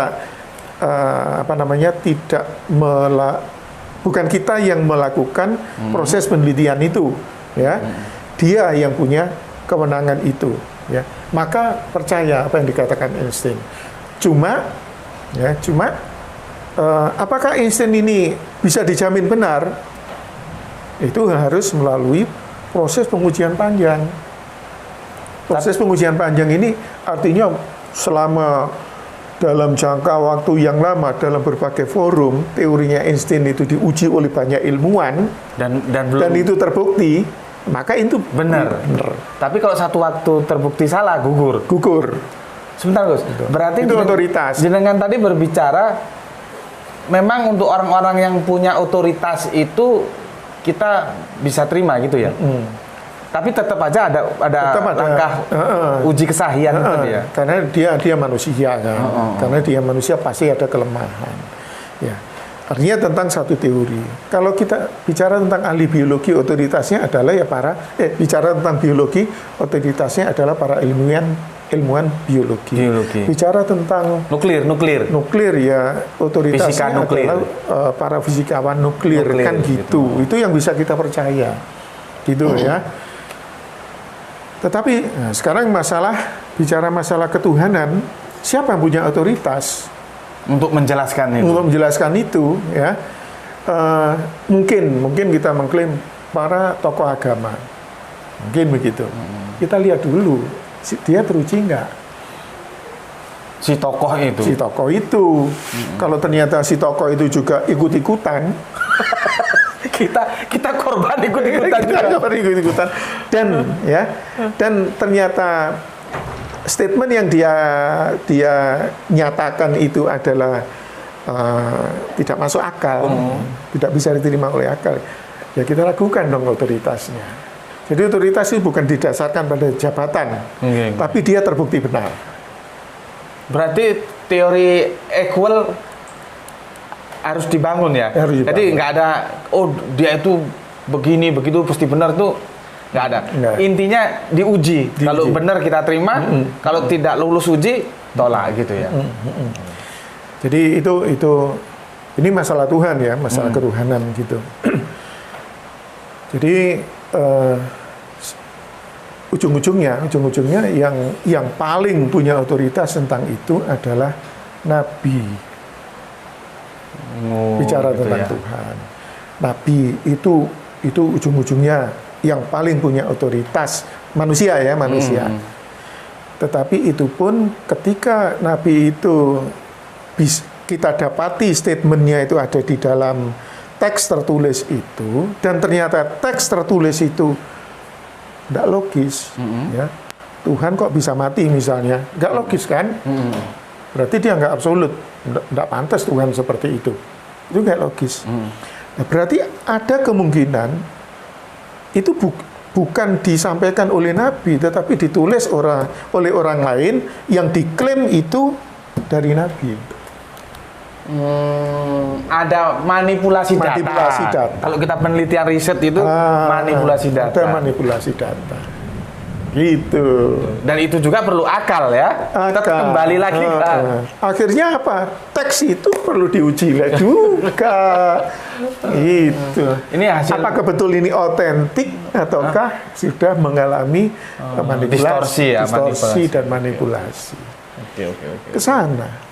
bukan kita yang melakukan proses penelitian itu, ya, dia yang punya kewenangan itu, ya, maka percaya apa yang dikatakan Einstein. Cuma apakah Einstein ini bisa dijamin benar? Itu harus melalui proses pengujian panjang. Proses pengujian panjang ini artinya selama dalam jangka waktu yang lama dalam berbagai forum, teorinya Einstein itu diuji oleh banyak ilmuwan dan itu terbukti, maka itu benar. Tapi kalau satu waktu terbukti salah, gugur. Sebentar Gus, berarti itu otoritas. Jenengan tadi berbicara memang untuk orang-orang yang punya otoritas itu kita bisa terima gitu ya. Tapi tetap aja ada langkah uji kesahian gitu ya. Karena dia manusia kan. Karena dia manusia pasti ada kelemahan. Ya. Artinya tentang satu teori. Kalau kita bicara tentang ahli biologi, otoritasnya adalah ya bicara tentang biologi, otoritasnya adalah para ilmuwan biologi. Bicara tentang nuklir ya, otoritasnya adalah para fisikawan nuklir kan gitu. Itu yang bisa kita percaya. Gitu ya. Tetapi sekarang bicara masalah ketuhanan, siapa yang punya otoritas untuk menjelaskan itu? Untuk menjelaskan itu, ya, mungkin kita mengklaim para tokoh agama, mungkin begitu. Kita lihat dulu, dia teruji nggak? Si tokoh itu. Kalau ternyata si tokoh itu juga ikut-ikutan, kita korban ikut-ikutan dan ternyata statement yang dia nyatakan itu adalah tidak masuk akal, tidak bisa diterima oleh akal, ya kita lakukan dong otoritasnya. Jadi otoritas itu bukan didasarkan pada jabatan, tapi dia terbukti benar. Berarti teori equal harus dibangun ya. Jadi nggak ada dia itu begini begitu pasti benar tuh nggak ada. Intinya diuji. Kalau benar kita terima, kalau tidak lulus uji tolak gitu ya. Jadi itu ini masalah Tuhan ya, masalah ketuhanan gitu. Jadi ujung-ujungnya yang paling punya otoritas tentang itu adalah Nabi. Bicara tentang Tuhan, Nabi itu ujung-ujungnya yang paling punya otoritas, manusia. Tetapi itu pun ketika Nabi itu kita dapati statementnya itu ada di dalam teks tertulis itu, dan ternyata teks tertulis itu tidak logis, ya. Tuhan kok bisa mati misalnya, nggak logis kan? Berarti dia nggak absolut, nggak pantas Tuhan seperti itu nggak logis. Nah, berarti ada kemungkinan itu bukan disampaikan oleh Nabi, tetapi ditulis oleh orang lain yang diklaim itu dari Nabi. Ada manipulasi data. Kalau kita penelitian riset itu manipulasi data. Ada manipulasi data. Gitu. Dan itu juga perlu akal ya. Kita kembali lagi. Akhirnya apa? Teks itu perlu diuji lagi juga. Gitu. Ini hasil. Apakah betul ini otentik ataukah sudah mengalami manipulasi, distorsi dan manipulasi? Oke. Ke sana.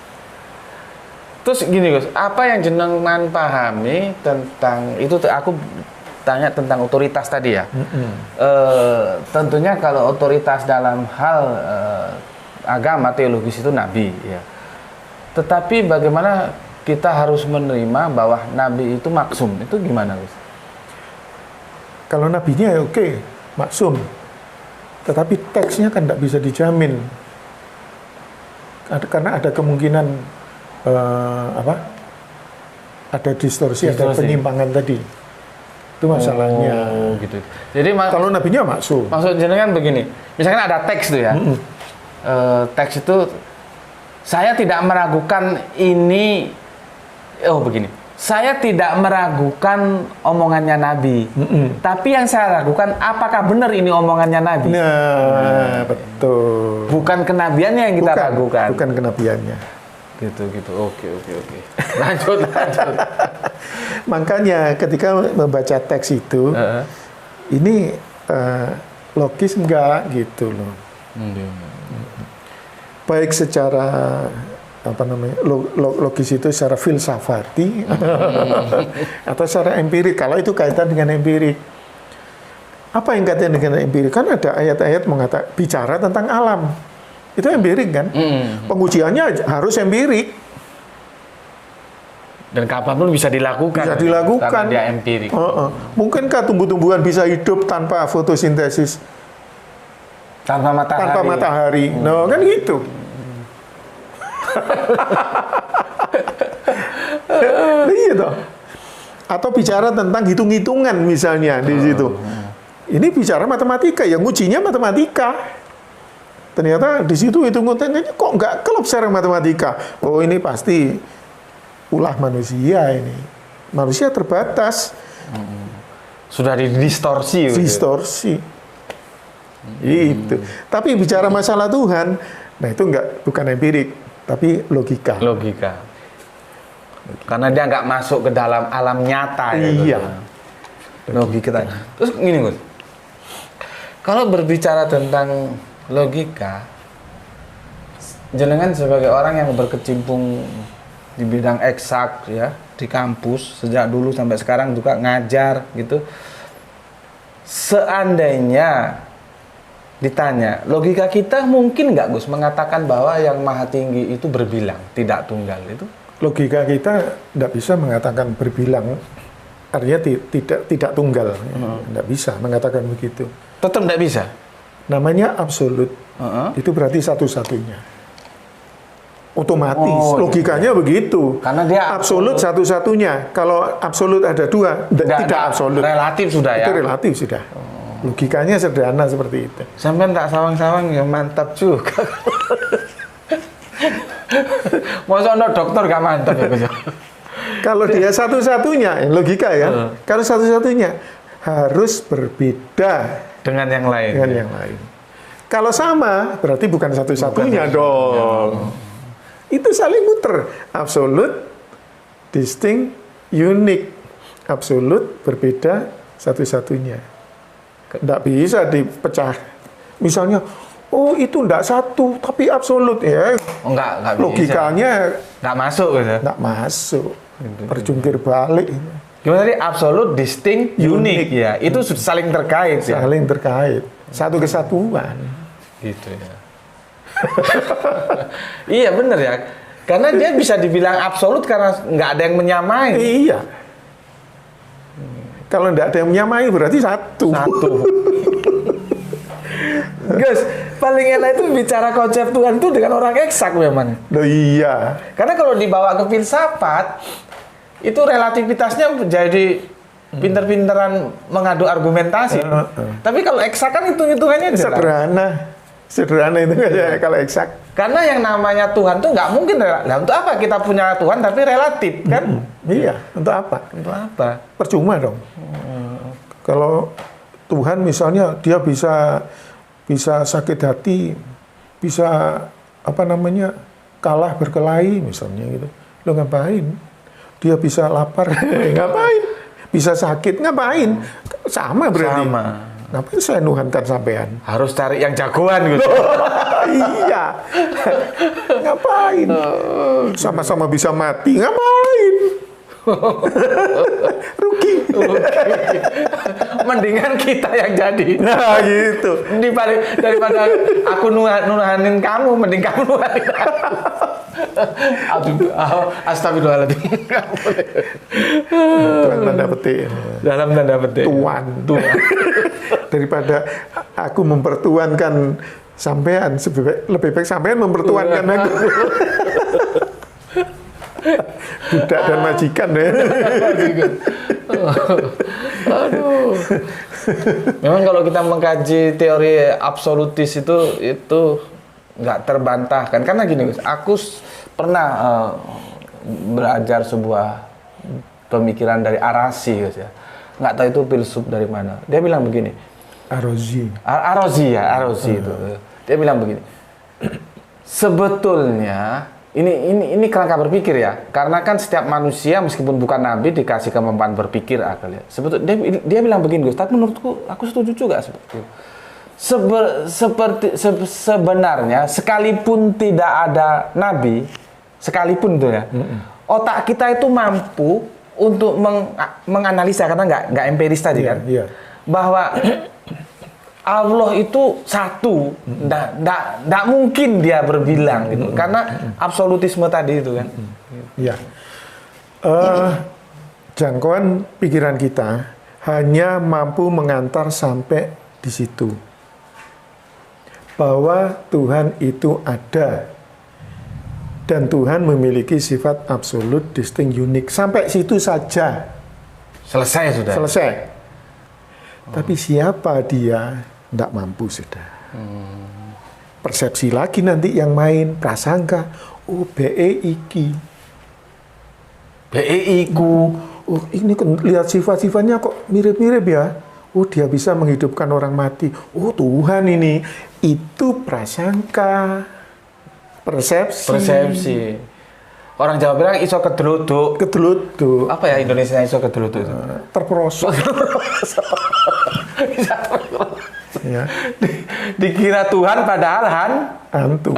Terus gini Gus, apa yang jenengan pahami tentang itu? Aku tanya tentang otoritas tadi ya. Tentunya kalau otoritas dalam hal agama teologis itu Nabi ya. Tetapi bagaimana kita harus menerima bahwa Nabi itu maksum? Itu gimana Gus? Kalau nabinya ya oke, maksum. Tetapi teksnya kan tidak bisa dijamin. Karena ada kemungkinan ada distorsi, ada penyimpangan tadi. Itu masalahnya. Oh, gitu. Jadi kalau nabinya maksud jenengan begini, misalkan ada teks tuh ya. Teks itu saya tidak meragukan ini. Oh begini, saya tidak meragukan omongannya Nabi. Tapi yang saya ragukan, apakah benar ini omongannya Nabi? Nah, betul. Bukan kenabiannya yang kita ragukan. Bukan kenabiannya. Gitu. Oke. Lanjut. Makanya ketika membaca teks itu, ini logis enggak gitu loh. Baik secara logis itu secara filsafati atau secara empirik. Kalau itu kaitan dengan empirik. Apa yang kaitan dengan empirik? Kan ada ayat-ayat bicara tentang alam. Itu empirik kan? Pengujiannya harus empirik. Dan kapanpun bisa dilakukan. Bisa dilakukan. Karena dia empirik. Mungkinkah tumbuh-tumbuhan bisa hidup tanpa fotosintesis? Tanpa matahari. Tanpa matahari. No, kan gitu. Iya toh. Atau bicara tentang hitung-hitungan misalnya di situ. Ini bicara matematika, yang ujinya matematika. Ternyata di situ hitung-hitungannya kok nggak klop secara matematika. Oh ini pasti ulah manusia ini. Manusia terbatas. Sudah didistorsi. Distorsi. Itu. Tapi bicara masalah Tuhan, nah itu bukan empirik, tapi logika. Karena dia nggak masuk ke dalam alam nyata. Iya. Logika. Terus gini Gus, kalau berbicara tentang logika, jenengan sebagai orang yang berkecimpung di bidang eksak ya, di kampus sejak dulu sampai sekarang juga ngajar gitu. Seandainya ditanya, logika kita mungkin nggak Gus mengatakan bahwa yang maha tinggi itu berbilang, tidak tunggal itu? Logika kita tidak bisa mengatakan berbilang, artinya tidak tunggal, tidak bisa mengatakan begitu. Tetap tidak bisa. Namanya absolut, itu berarti satu-satunya. Otomatis, logikanya begitu. Karena dia absolut satu-satunya. Kalau absolut ada dua, tidak absolut. Relatif sudah ya. Itu relatif sudah. Logikanya sederhana seperti itu. Sampai tak sawang-sawang ya mantap juga. Masa ada dokter gak mantap ya Gus? Kalau dia satu-satunya, logika ya. Kalau satu-satunya harus berbeda dengan yang lain. Dengan yang lain. Kalau sama, berarti bukan satu-satunya dong. Itu saling muter. Absolut, distinct, unik. Absolut, berbeda, satu-satunya. Tidak bisa dipecah. Misalnya, oh itu tidak satu, tapi absolut ya. Enggak logikanya nggak masuk gitu. Nggak masuk. Berjungkir balik. Gimana tadi? Absolut, distinct, unik ya. Itu saling terkait ya. Saling terkait. Satu kesatuan. Gitu ya. Iya bener ya. Karena dia bisa dibilang absolut karena nggak ada yang menyamai. Iya. Kalau nggak ada yang menyamai berarti satu. Gus, paling enak itu bicara konsep Tuhan itu dengan orang eksak memang. Oh, iya. Karena kalau dibawa ke filsafat, itu relativitasnya jadi pinter-pinteran mengadu argumentasi. Tapi kalau eksak kan hitung-hitungannya sederhana itu kayak kalau eksak. Karena yang namanya Tuhan tuh nggak mungkin. Nah, untuk apa kita punya Tuhan tapi relatif kan? Iya, untuk apa? Untuk apa? Percuma dong. Kalau Tuhan misalnya dia bisa sakit hati, bisa kalah berkelahi misalnya gitu. Lo ngapain? Dia bisa lapar, ngapain? Bisa sakit, ngapain? Sama berarti. Sama. Ngapain saya nuhankan sampean? Harus cari yang jagoan gitu. Iya. Ngapain? Sama-sama bisa mati, ngapain? Rugi. Mendingan kita yang jadi. Nah gitu. Daripada aku nuhanin kamu, mending kamu nuhanin aku. Astagfirullahaladzim. Dalam tanda petik. Dalam tanda petik. Tuan. Daripada aku mempertuankan sampean, lebih baik sampean mempertuankan aku. Budak dan majikan ya. Aduh. Memang kalau kita mengkaji teori absolutis itu nggak terbantahkan, karena gini Gus, aku pernah belajar sebuah pemikiran dari Arasi Gus ya, nggak tahu itu filsuf dari mana. Dia bilang begini, Arozi itu. Dia bilang begini, sebetulnya ini kerangka berpikir ya, karena kan setiap manusia meskipun bukan nabi dikasih kemampuan berpikir akal ya. Sebetulnya dia bilang begini Gus, tapi menurutku aku setuju juga seperti itu. Sebenarnya sekalipun tidak ada nabi, sekalipun itu ya, otak kita itu mampu untuk menganalisa, karena nggak empiris tadi kan, bahwa Allah itu satu, nggak mungkin dia berbilang gitu, karena absolutisme tadi itu kan. Iya. Jangkauan pikiran kita hanya mampu mengantar sampai di situ, bahwa Tuhan itu ada dan Tuhan memiliki sifat absolut, distinct, unik. Sampai situ saja. Selesai sudah. Selesai. Tapi siapa dia, tidak mampu sudah. Persepsi lagi nanti yang main, prasangka. Oh, BEIku. Oh, ini kan lihat sifat-sifatnya kok mirip-mirip ya. Oh, dia bisa menghidupkan orang mati. Oh, Tuhan ini. Itu prasangka. Persepsi. Orang Jawa bilang iso kedeluduk. Apa ya Indonesia iso kedeluduk itu? Terperosok. Ya. Dikira Tuhan padahal hantu.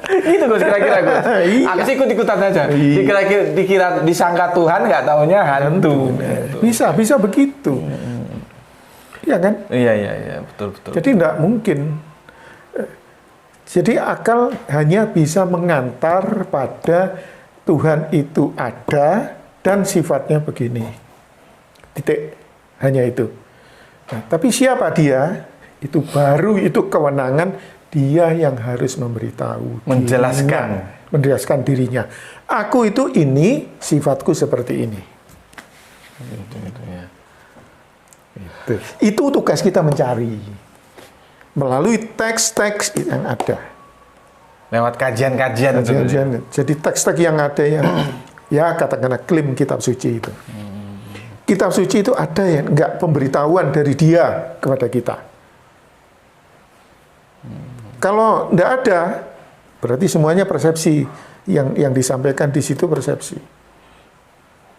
Gitu Gus, kira-kira Gus. Aku sih ikut-ikutan aja. Dikira disangka Tuhan, nggak taunya hantu. Bisa begitu. Iya kan? Iya, betul. Jadi tidak mungkin. Jadi akal hanya bisa mengantar pada Tuhan itu ada dan sifatnya begini. Titik. Hanya itu. Nah, tapi siapa dia? Itu baru itu kewenangan dia yang harus memberitahu. Menjelaskan dirinya. Aku itu ini, sifatku seperti ini. Itu tugas kita mencari. Melalui teks-teks yang ada. Lewat kajian-kajian. Jadi teks-teks yang ada yang ya katakanlah klaim kitab suci itu. Kitab suci itu ada yang enggak pemberitahuan dari dia kepada kita. Kalau enggak ada, berarti semuanya persepsi yang disampaikan di situ persepsi.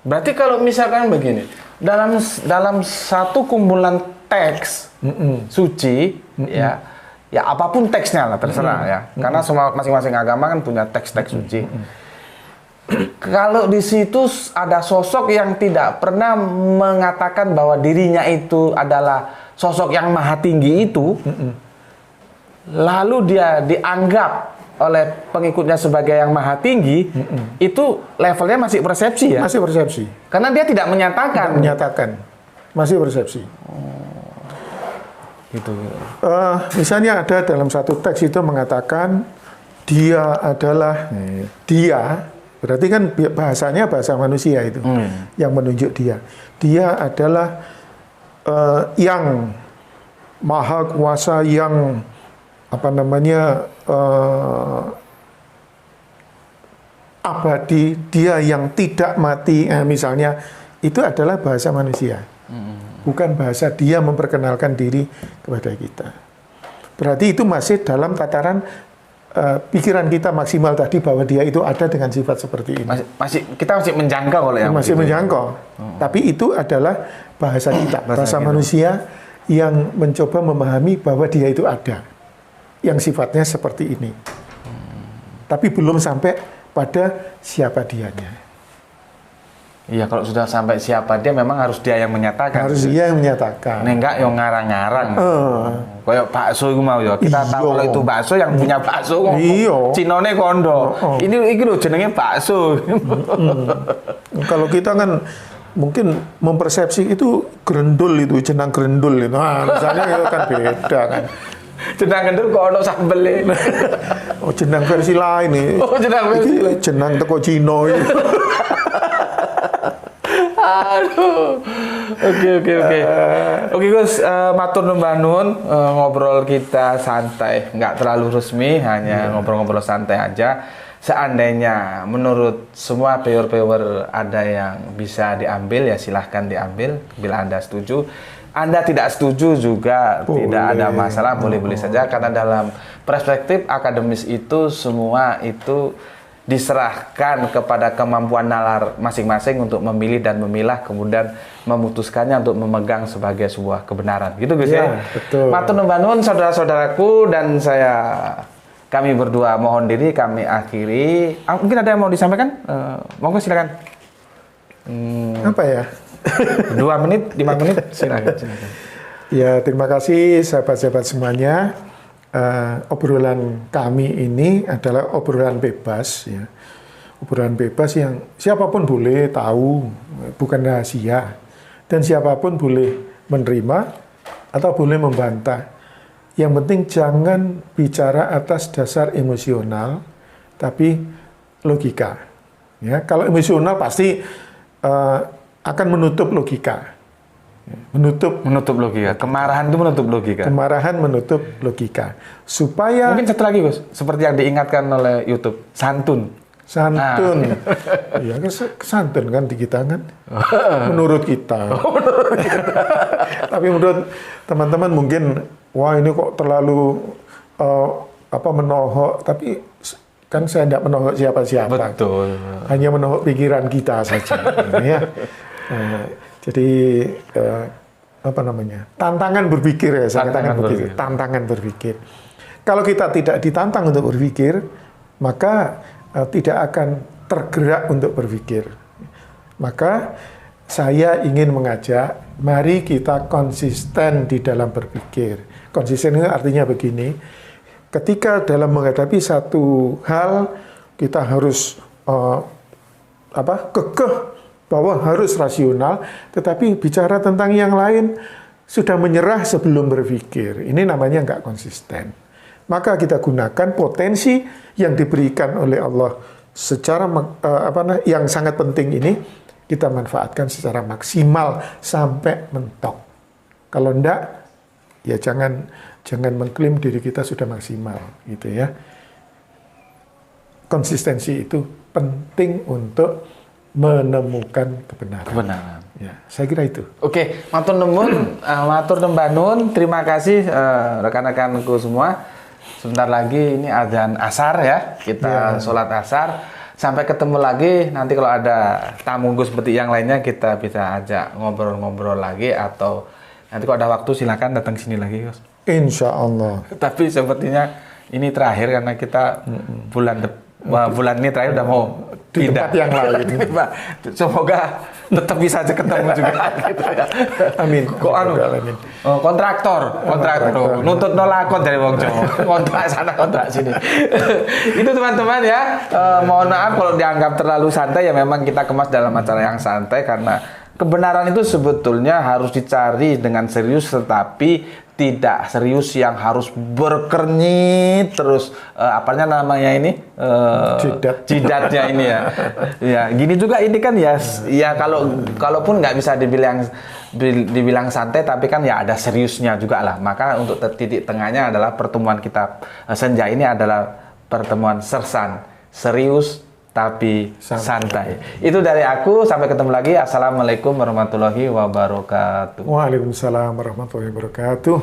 Berarti kalau misalkan begini, dalam satu kumpulan teks suci, ya apapun teksnya lah terserah ya, karena semua masing-masing agama kan punya teks-teks suci. Kalau di situ ada sosok yang tidak pernah mengatakan bahwa dirinya itu adalah sosok yang maha tinggi itu, lalu dia dianggap oleh pengikutnya sebagai yang maha tinggi, itu levelnya masih persepsi ya? Masih persepsi. Karena dia tidak menyatakan. Masih persepsi. Gitu. Misalnya ada dalam satu teks itu mengatakan dia adalah dia, berarti kan bahasanya bahasa manusia itu yang menunjuk dia. Dia adalah yang maha kuasa, yang abadi, dia yang tidak mati, misalnya itu adalah bahasa manusia, bukan bahasa dia memperkenalkan diri kepada kita. Berarti itu masih dalam tataran pikiran kita maksimal tadi bahwa dia itu ada dengan sifat seperti ini. Kita masih menjangkau oleh yang masih menjangkau. Tapi itu adalah bahasa kita, bahasa manusia yang mencoba memahami bahwa dia itu ada, yang sifatnya seperti ini. Tapi belum sampai pada siapa dianya. Iya, kalau sudah sampai siapa dia memang harus dia yang menyatakan. Harus dia yang menyatakan. Nek enggak yang ngarang-ngarang. Kayak bakso itu mau ya. Kita tahu kalau itu bakso yang punya bakso kok. Cinone kondo. Ini lho jenenge bakso. Kalau kita kan mungkin mempersepsi itu gerendul itu, jenang gerendul itu. Nah, misalnya itu kan beda kan. Jenang gendul kok ono sambel. Oh, jenang versi lain nih. Oh, jenang versi Iki jenang teko Cina ini. Aduh. Oke Gus, matur nuwun banun, ngobrol kita santai, nggak terlalu resmi, hanya ngobrol-ngobrol santai aja. Seandainya menurut semua viewer-viewer ada yang bisa diambil, ya silahkan diambil bila Anda setuju. Anda tidak setuju juga tidak ada masalah, boleh-boleh saja, karena dalam perspektif akademis itu semua itu diserahkan kepada kemampuan nalar masing-masing untuk memilih dan memilah, kemudian memutuskannya untuk memegang sebagai sebuah kebenaran. Gitu Gus ya? Betul. Matur nuwun banun saudara-saudaraku, dan kami berdua mohon diri, kami akhiri. Mungkin ada yang mau disampaikan? Monggo silakan. Apa ya? 2 menit, 5 menit, silakan. Ya, terima kasih sahabat-sahabat semuanya. Obrolan kami ini adalah obrolan bebas, ya. Obrolan bebas yang siapapun boleh tahu, bukan rahasia. Dan siapapun boleh menerima atau boleh membantah. Yang penting jangan bicara atas dasar emosional, tapi logika. Ya, kalau emosional pasti akan menutup logika. Menutup logika. Kemarahan itu menutup logika. Kemarahan menutup logika. Supaya mungkin satu lagi Gus, seperti yang diingatkan oleh YouTube, santun. Santun. Ya, santun kan di kita kan. Menurut kita. Tapi menurut teman-teman mungkin, wah ini kok terlalu menohok. Tapi kan saya tidak menohok siapa-siapa. Betul. Hanya menohok pikiran kita saja. Ya. Jadi tantangan berpikir ya, tantangan berpikir. Kalau kita tidak ditantang untuk berpikir, maka tidak akan tergerak untuk berpikir. Maka saya ingin mengajak, mari kita konsisten di dalam berpikir. Konsisten itu artinya begini, ketika dalam menghadapi satu hal, kita harus kekeh bahwa harus rasional, tetapi bicara tentang yang lain sudah menyerah sebelum berpikir. Ini namanya nggak konsisten. Maka kita gunakan potensi yang diberikan oleh Allah secara yang sangat penting ini, kita manfaatkan secara maksimal sampai mentok. Kalau enggak, ya jangan mengklaim diri kita sudah maksimal, gitu ya. Konsistensi itu penting untuk menemukan kebenaran. Ya, saya kira itu. Oke, matur nuwun, matur nembanun. Terima kasih rekan-rekanku semua. Sebentar lagi ini azan asar ya. Kita sholat asar. Sampai ketemu lagi. Nanti kalau ada tamu Gus seperti yang lainnya, kita bisa ajak ngobrol-ngobrol lagi, atau nanti kalau ada waktu silakan datang sini lagi Gus. Insya Allah. Tapi sepertinya ini terakhir karena kita bulan ini terakhir udah mau di tempat yang lain. Semoga tetap bisa aja ketemu juga gitu ya. Amin. Kok amin. Kontraktor nuntut nolakon dari wong Jawa. Kontrak sana kontrak sini. Itu teman-teman ya. Mohon maaf kalau dianggap terlalu santai, ya memang kita kemas dalam acara yang santai, karena kebenaran itu sebetulnya harus dicari dengan serius, tetapi tidak serius yang harus berkernyit terus jidatnya ini ya. Ya, gini juga ini kan ya kalaupun nggak bisa dibilang santai, tapi kan ya ada seriusnya juga lah. Maka untuk titik tengahnya adalah pertemuan kita senja ini adalah pertemuan sersan, serius tapi santai. Itu dari aku, sampai ketemu lagi. Assalamualaikum warahmatullahi wabarakatuh. Waalaikumsalam warahmatullahi wabarakatuh.